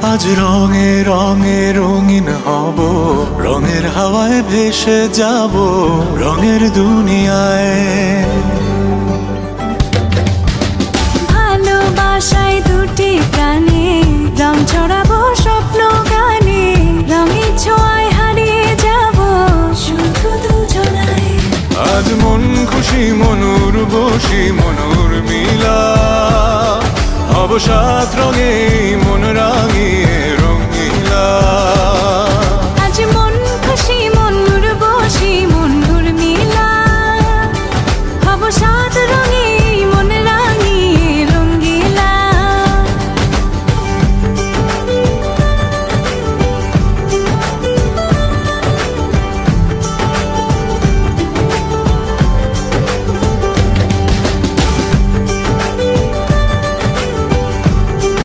আজ রঙে রঙে রঙিন হব, রঙের হাওয়ায় ভেসে যাব রঙের দুনিয়ায়। ভালোবাসায় দুটি প্রাণে রং ছড়াবো স্বপ্ন গানে, রঙের ছোঁয়ায় হারিয়ে যাব শুধু দুজনায়। আজ মন খুশি মনুর বসি মনুর মিলা, অবসাদ রঙে মন রাঙি